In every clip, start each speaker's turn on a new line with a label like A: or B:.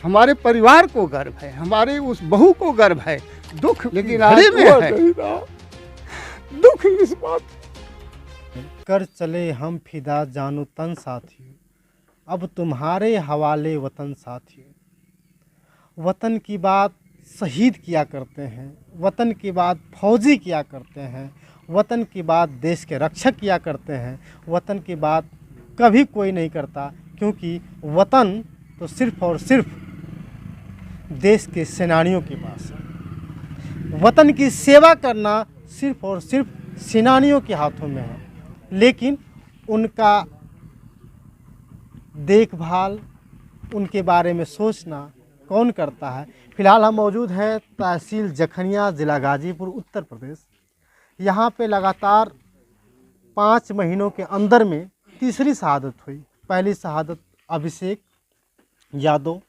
A: हमारे परिवार को गर्व है, हमारे उस बहू को गर्व है। दुख लेकिन घड़ी में है, दुख इस बात।
B: कर चले हम फिदा जानू तन साथियों, अब तुम्हारे हवाले वतन साथियों। वतन की बात शहीद किया करते हैं, वतन की बात फौजी किया करते हैं, वतन की बात देश के रक्षक किया करते हैं। वतन की बात कभी कोई नहीं करता, क्योंकि वतन तो सिर्फ और सिर्फ देश के सेनानियों के पास है। वतन की सेवा करना सिर्फ और सिर्फ सेनानियों के हाथों में है, लेकिन उनका देखभाल, उनके बारे में सोचना कौन करता है। फ़िलहाल हम मौजूद हैं तहसील जखनिया, ज़िला गाजीपुर, उत्तर प्रदेश। यहाँ पे लगातार 5 महीनों के अंदर में तीसरी शहादत हुई। पहली शहादत अभिषेक यादव,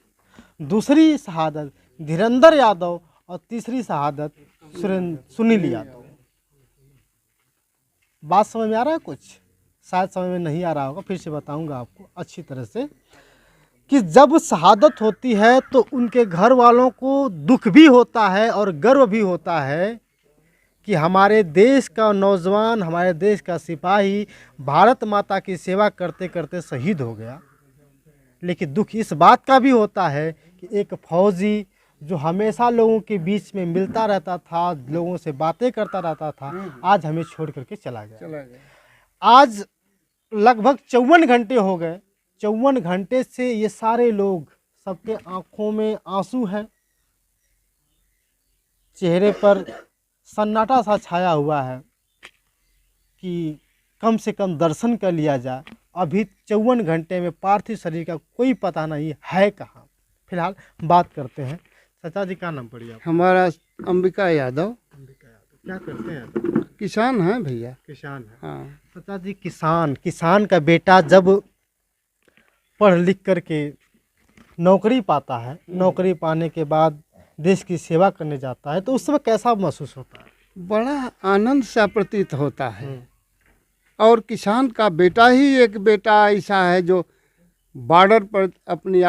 B: दूसरी शहादत धीरेंद्र यादव और तीसरी शहादत सुनील यादव। बात समझ में आ रहा है? कुछ शायद समझ में नहीं आ रहा होगा, फिर से बताऊंगा आपको अच्छी तरह से कि जब शहादत होती है तो उनके घर वालों को दुख भी होता है और गर्व भी होता है कि हमारे देश का नौजवान, हमारे देश का सिपाही भारत माता की सेवा करते करते शहीद हो गया। लेकिन दुख इस बात का भी होता है कि एक फौजी जो हमेशा लोगों के बीच में मिलता रहता था, लोगों से बातें करता रहता था, आज हमें छोड़ करके चला गया। आज लगभग 54 घंटे हो गए। 54 घंटे से ये सारे लोग, सबके आंखों में आंसू हैं, चेहरे पर सन्नाटा सा छाया हुआ है कि कम से कम दर्शन कर लिया जाए। अभी 54 घंटे में पार्थिव शरीर का कोई पता नहीं है कहाँ। फिलहाल बात करते हैं। चाचा जी का नाम पड़िए आप?
A: हमारा अंबिका यादव।
B: अंबिका यादव। क्या करते हैं आप?
A: किसान हैं भैया।
B: किसान है।
A: हाँ।
B: चाचा जी, किसान का बेटा जब पढ़ लिख करके नौकरी पाता है, नौकरी पाने के बाद देश की सेवा करने जाता है, तो उस समय कैसा महसूस होता है?
A: बड़ा आनंद सा प्रतीत होता है। और किसान का बेटा ही एक बेटा ऐसा है जो बॉर्डर पर अपनी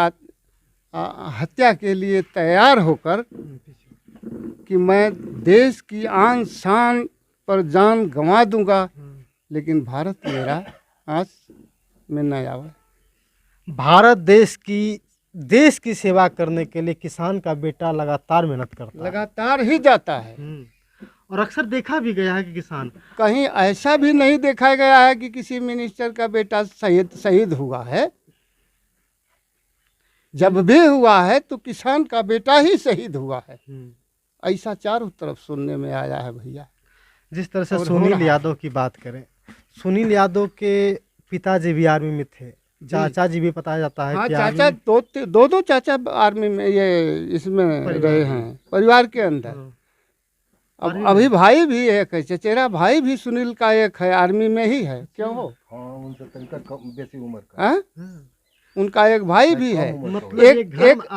A: हत्या के लिए तैयार होकर कि मैं देश की आन शान पर जान गंवा दूंगा, लेकिन भारत मेरा आस में न आवे।
B: भारत देश की सेवा करने के लिए किसान का बेटा लगातार मेहनत करता है,
A: लगातार ही जाता है।
B: और अक्सर देखा भी गया है कि किसान,
A: कहीं ऐसा भी नहीं देखा गया है कि किसी मिनिस्टर का बेटा शहीद हुआ है। जब भी हुआ है तो किसान का बेटा ही शहीद हुआ है। ऐसा चारों तरफ सुनने में आया है भैया।
B: जिस तरह से सुनील यादव की बात करें, सुनील यादव के पिताजी भी आर्मी में थे, चाचा जी भी बताया जाता है।
A: हाँ,
B: कि
A: चाचा दो चाचा आर्मी में, ये इसमें रहे हैं परिवार के अंदर। अब अभी भाई भी एक है, चचेरा भाई भी सुनील का एक है, आर्मी में ही है। क्यों हो?
C: हाँ, उनसे तरीका कम बेसी उम्र का।
A: उनका एक भाई भी है।
B: मतलब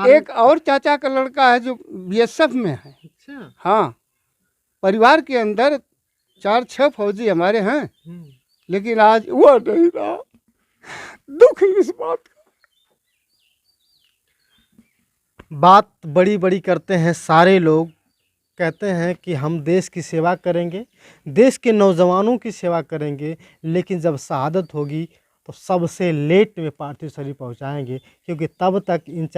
A: एक और चाचा का लड़का है जो बीएसएफ में है।
B: अच्छा।
A: हाँ, परिवार के अंदर 4-6 फौजी हमारे हैं, लेकिन आज वो नहीं रहा। दुख इस बात का।
B: बात बड़ी बड़ी करते हैं सारे लोग, कहते हैं कि हम देश की सेवा करेंगे, देश के नौजवानों की सेवा करेंगे, लेकिन जब शहादत होगी तो सबसे लेट में पार्थिव शरीर पहुंचाएंगे, क्योंकि तब तक इन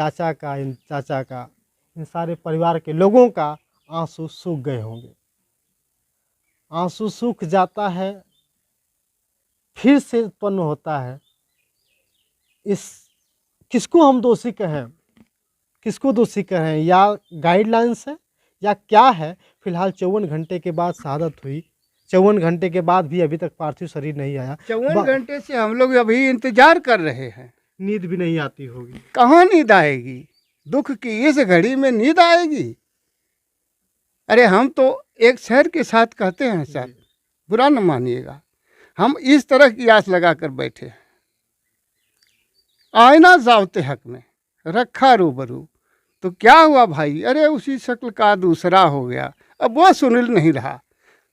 B: सारे परिवार के लोगों का आंसू सूख गए होंगे। आंसू सूख जाता है, फिर से उत्पन्न होता है। इस किसको हम दोषी कहें, किसको दोषी कहें? या गाइडलाइंस है या क्या है? फिलहाल 54 घंटे के बाद शहादत हुई। 54 घंटे के बाद भी अभी तक पार्थिव शरीर नहीं आया।
A: 54 घंटे से हम लोग अभी इंतजार कर रहे हैं।
B: नींद भी नहीं आती होगी।
A: कहाँ नींद आएगी? दुख की इस घड़ी में नींद आएगी? अरे हम तो एक शहर के साथ कहते हैं सर, बुरा न मानिएगा, हम इस तरह की आस लगा कर बैठे हैं। आईना जावते हक में रखा रूबरू, तो क्या हुआ भाई? अरे उसी शक्ल का दूसरा हो गया। अब वो सुनील नहीं रहा,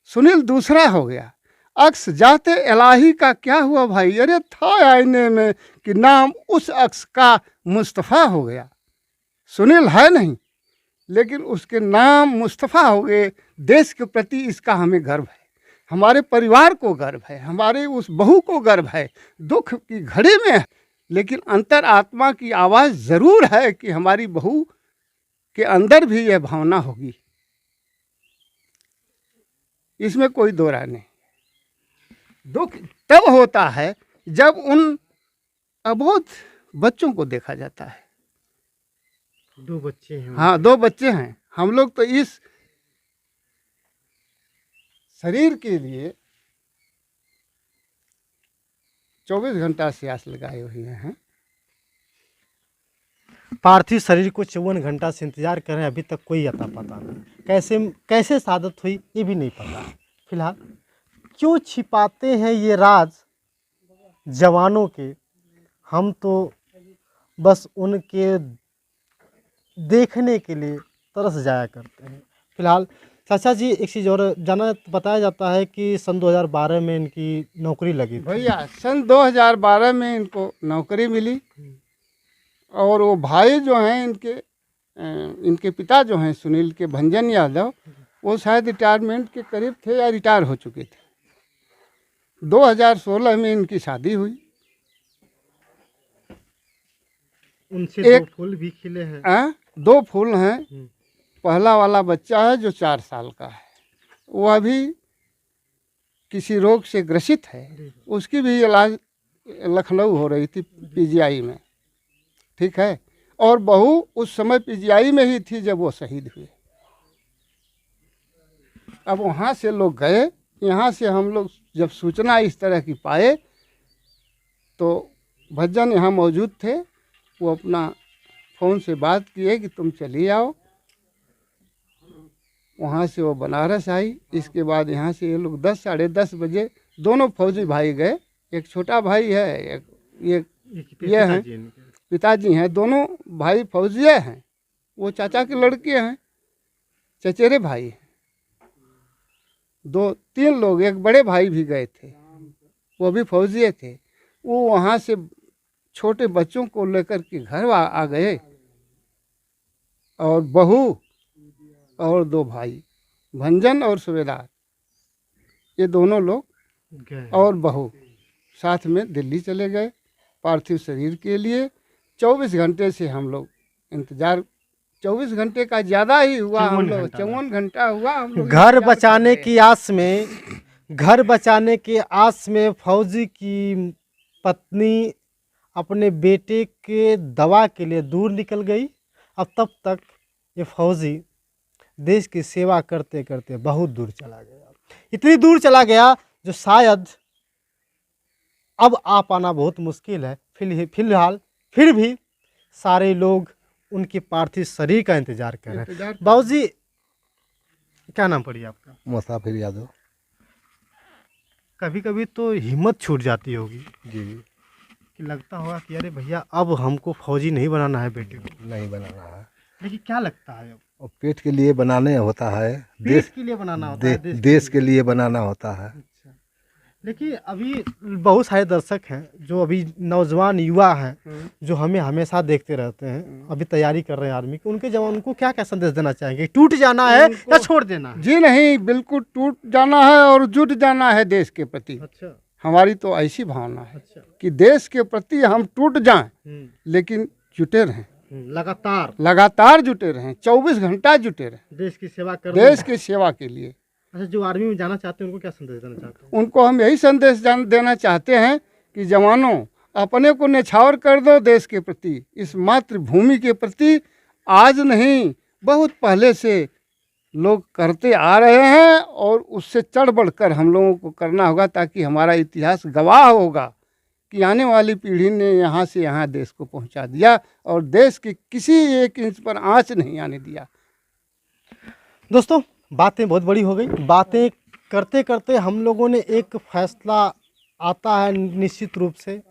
A: सुनील दूसरा हो गया। अक्स जाते इलाही का क्या हुआ भाई? अरे था आईने में कि नाम उस अक्स का मुस्तफ़ा हो गया। सुनील है नहीं, लेकिन उसके नाम मुस्तफ़ा हो गए। देश के प्रति इसका हमें गर्व है, हमारे परिवार को गर्व है, हमारे उस बहू को गर्व है। दुख की घड़ी में है, लेकिन अंतर आत्मा की आवाज़ ज़रूर है कि हमारी बहू के अंदर भी यह भावना होगी, इसमें कोई दो राय नहीं। दुख तब होता है जब उन अबोध बच्चों को देखा जाता है।
B: 2 बच्चे हैं।
A: हाँ, 2 बच्चे हैं। हम लोग तो इस शरीर के लिए 24 घंटा से आस लगाए हुए हैं।
B: पार्थिव शरीर को 54 घंटा से इंतजार कर रहे हैं, अभी तक कोई अता पता नहीं। कैसे शहादत हुई ये भी नहीं पता। फिलहाल क्यों छिपाते हैं ये राज जवानों के, हम तो बस उनके देखने के लिए तरस जाया करते हैं। फिलहाल चाचा जी एक चीज़ और बताया जाता है कि सन 2012 में इनकी नौकरी लगी थी।
A: भैया सन 2012 में इनको नौकरी मिली, और वो भाई जो हैं इनके पिता जो हैं सुनील के, भंजन यादव, वो शायद रिटायरमेंट के करीब थे या रिटायर हो चुके थे। 2016 में इनकी शादी हुई।
B: उनसे 2 फूल भी खिले हैं।
A: 2 फूल हैं। पहला वाला बच्चा है जो 4 साल का है, वो अभी किसी रोग से ग्रसित है, उसकी भी इलाज लखनऊ हो रही थी पीजीआई में, ठीक है। और बहू उस समय पीजीआई में ही थी जब वो शहीद हुए। अब वहाँ से लोग गए, यहाँ से हम लोग जब सूचना इस तरह की पाए तो भज्जन यहाँ मौजूद थे, वो अपना फ़ोन से बात किए कि तुम चली आओ। वहाँ से वो बनारस आई। इसके बाद यहाँ से ये लोग 10 साढ़े 10 बजे दोनों फौजी भाई गए। एक छोटा भाई है, एक ये हैं पिताजी हैं, दोनों भाई फौजिया हैं, वो चाचा के लड़के हैं, चचेरे भाई हैं। 2-3 लोग, एक बड़े भाई भी गए थे, वो भी फौजिए थे। वो वहाँ से छोटे बच्चों को लेकर के घर आ गए, और बहू और 2 भाई, भंजन और सूबेदार, ये दोनों लोग और बहू साथ में दिल्ली चले गए पार्थिव शरीर के लिए। 24 घंटे से हम लोग इंतजार, 24 घंटे का ज़्यादा ही हुआ, हम लोग 54 घंटा हुआ हम लोग।
B: घर बचाने की आस में, घर बचाने की आस में फौजी की पत्नी अपने बेटे के दवा के लिए दूर निकल गई। अब तब तक ये फौजी देश की सेवा करते करते बहुत दूर चला गया, इतनी दूर चला गया जो शायद अब आ पाना बहुत मुश्किल है। फिलहाल फिर भी सारे लोग उनके पार्थिव शरीर का इंतजार कर रहे हैं। बाबूजी क्या नाम पड़ी आपका?
C: मुसाफिर यादव।
B: कभी कभी तो हिम्मत छूट जाती होगी
C: जी।
B: कि लगता होगा कि अरे भैया अब हमको फौजी नहीं बनाना है बेटे को।
C: नहीं बनाना है,
B: लेकिन क्या लगता है अब?
C: और पेट के लिए बनाने होता है,
B: देश के लिए बनाना होता है,
C: देश के लिए बनाना होता है।
B: अच्छा, लेकिन अभी बहुत सारे दर्शक हैं जो अभी नौजवान युवा हैं जो हमें हमेशा देखते रहते हैं, अभी तैयारी कर रहे हैं आर्मी की, उनके जवान को क्या क्या संदेश देना चाहेंगे? टूट जाना है या छोड़ देना है?
A: जी नहीं, बिल्कुल टूट जाना है और जुट जाना है देश के प्रति।
B: अच्छा,
A: हमारी तो ऐसी भावना है
B: अच्छा,
A: कि देश के प्रति हम टूट जाएं, लेकिन जुटे रहें, लगातार जुटे रहें, 24 घंटा जुटे रहें
B: देश की सेवा कर,
A: देश की सेवा के लिए।
B: अच्छा, जो आर्मी में जाना चाहते हैं उनको क्या संदेश देना चाहते हैं?
A: उनको हम यही संदेश देना चाहते हैं कि जवानों, अपने को न्यौछावर कर दो देश के प्रति, इस मातृभूमि के प्रति। आज नहीं, बहुत पहले से लोग करते आ रहे हैं, और उससे चढ़ बढ़कर हम लोगों को करना होगा, ताकि हमारा इतिहास गवाह होगा कि आने वाली पीढ़ी ने यहाँ से यहाँ देश को पहुँचा दिया, और देश की किसी 1 इंच पर आँच नहीं आने दिया।
B: दोस्तों, बातें बहुत बड़ी हो गई। बातें करते करते हम लोगों ने एक फैसला आता है निश्चित रूप से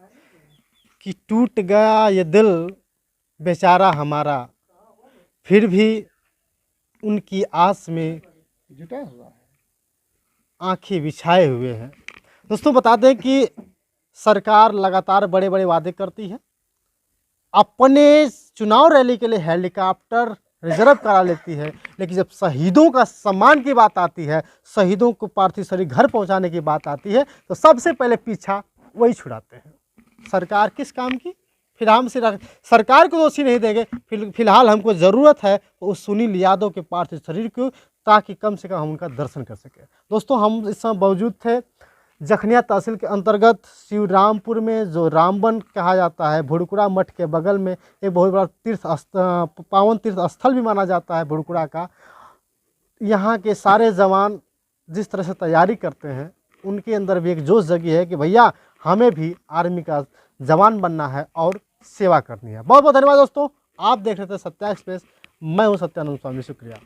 B: कि टूट गया ये दिल बेचारा हमारा, फिर भी उनकी आस में
A: जुटा हुआ है,
B: आंखें बिछाए हुए हैं। दोस्तों, बता दें कि सरकार लगातार बड़े बड़े वादे करती है, अपने चुनाव रैली के लिए हेलीकॉप्टर रिजर्व करा लेती है, लेकिन जब शहीदों का सम्मान की बात आती है, शहीदों को पार्थिव शरीर घर पहुंचाने की बात आती है, तो सबसे पहले पीछा वही छुड़ाते हैं। सरकार किस काम की? फिर हम सरकार को दोषी नहीं देंगे, फिलहाल हमको ज़रूरत है उस सुनील यादव के पार्थिव शरीर को, ताकि कम से कम हम उनका दर्शन कर सकें। दोस्तों, हम इस समय मौजूद थे जखनिया तहसील के अंतर्गत शिवरामपुर में, जो रामबन कहा जाता है, भुड़कुड़ा मठ के बगल में एक बहुत बड़ा पावन तीर्थ स्थल भी माना जाता है भुड़कुड़ा का। यहाँ के सारे जवान जिस तरह से तैयारी करते हैं, उनके अंदर भी एक जोश जगी है कि भैया हमें भी आर्मी का जवान बनना है और सेवा करनी है। बहुत बहुत धन्यवाद दोस्तों, आप देख रहे थे सत्या एक्सप्रेस। मैं हूँ सत्यानंद स्वामी, शुक्रिया।